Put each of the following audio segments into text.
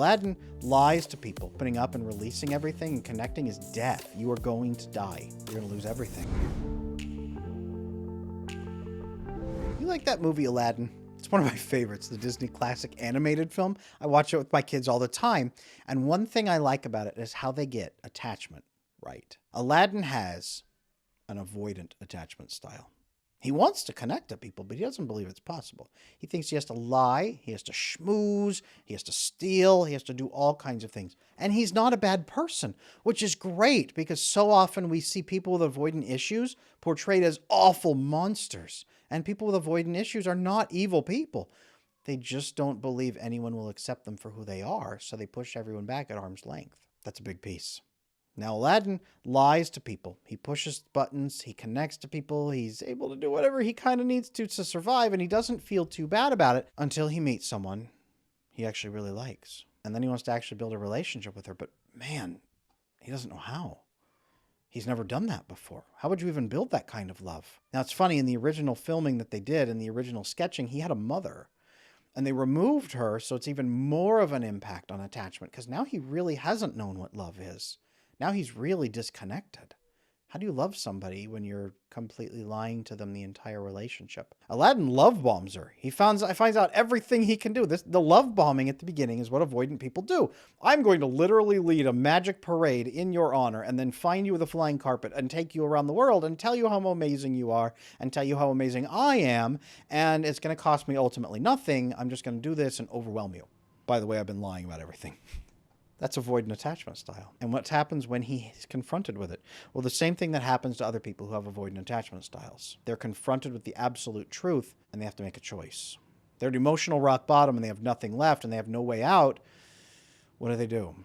Aladdin lies to people. Opening up and releasing everything and connecting is death. You are going to die. You're going to lose everything. You like that movie, Aladdin? It's one of my favorites, the Disney classic animated film. I watch it with my kids all the time. And one thing I like about it is how they get attachment right. Aladdin has an avoidant attachment style. He wants to connect to people, but he doesn't believe it's possible. He thinks he has to lie, he has to schmooze, he has to steal, he has to do all kinds of things. And he's not a bad person, which is great because so often we see people with avoidant issues portrayed as awful monsters. And people with avoidant issues are not evil people. They just don't believe anyone will accept them for who they are, so they push everyone back at arm's length. That's a big piece. Now, Aladdin lies to people. He pushes buttons. He connects to people. He's able to do whatever he kind of needs to survive, and he doesn't feel too bad about it until he meets someone he actually really likes. And then he wants to actually build a relationship with her, but man, he doesn't know how. He's never done that before. How would you even build that kind of love? Now, it's funny, in the original filming that they did, in the original sketching, he had a mother. And they removed her, so it's even more of an impact on attachment, because now he really hasn't known what love is. Now he's really disconnected. How do you love somebody when you're completely lying to them the entire relationship? Aladdin love bombs her. He finds out everything he can do. The love bombing at the beginning is what avoidant people do. I'm going to literally lead a magic parade in your honor and then find you with a flying carpet and take you around the world and tell you how amazing you are and tell you how amazing I am. And it's going to cost me ultimately nothing. I'm just going to do this and overwhelm you. By the way, I've been lying about everything. That's avoidant attachment style. And what happens when he's confronted with it? Well, the same thing that happens to other people who have avoidant attachment styles. They're confronted with the absolute truth, and they have to make a choice. They're at emotional rock bottom, and they have nothing left, and they have no way out. What do?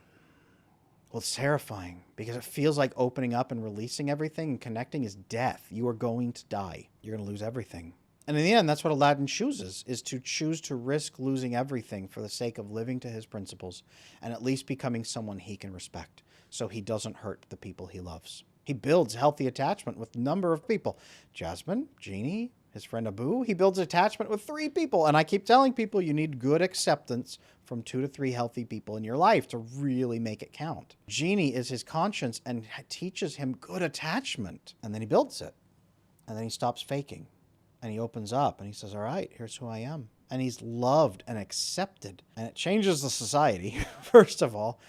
Well, it's terrifying, because it feels like opening up and releasing everything and connecting is death. You are going to die. You're going to lose everything. And in the end, that's what Aladdin chooses, is to choose to risk losing everything for the sake of living to his principles and at least becoming someone he can respect so he doesn't hurt the people he loves. He builds healthy attachment with a number of people. Jasmine, Genie, his friend Abu. He builds attachment with 3 people. And I keep telling people you need good acceptance from 2 to 3 healthy people in your life to really make it count. Genie is his conscience and teaches him good attachment. And then he builds it. And then he stops faking. And he opens up and he says, all right, here's who I am. And he's loved and accepted. And it changes the society, first of all.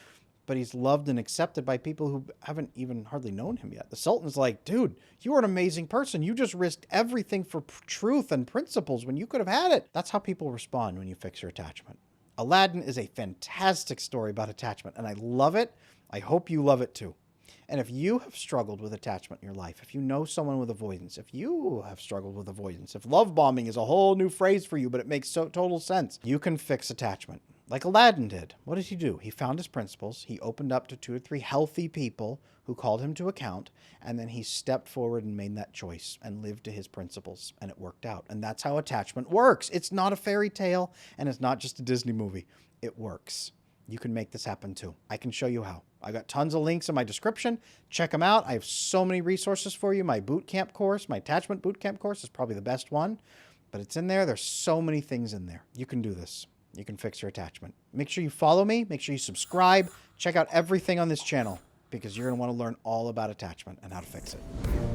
But he's loved and accepted by people who haven't even hardly known him yet. The Sultan's like, dude, you are an amazing person. You just risked everything for truth and principles when you could have had it. That's how people respond when you fix your attachment. Aladdin is a fantastic story about attachment. And I love it. I hope you love it too. And if you have struggled with attachment in your life, if you know someone with avoidance, if you have struggled with avoidance, if love bombing is a whole new phrase for you, but it makes total sense, you can fix attachment. Like Aladdin did. What did he do? He found his principles. He opened up to 2 or 3 healthy people who called him to account. And then he stepped forward and made that choice and lived to his principles. And it worked out. And that's how attachment works. It's not a fairy tale and it's not just a Disney movie. It works. You can make this happen too. I can show you how. I got tons of links in my description. Check them out. I have so many resources for you. My bootcamp course, my attachment bootcamp course is probably the best one, but it's in there. There's so many things in there. You can do this. You can fix your attachment. Make sure you follow me. Make sure you subscribe. Check out everything on this channel because you're going to want to learn all about attachment and how to fix it.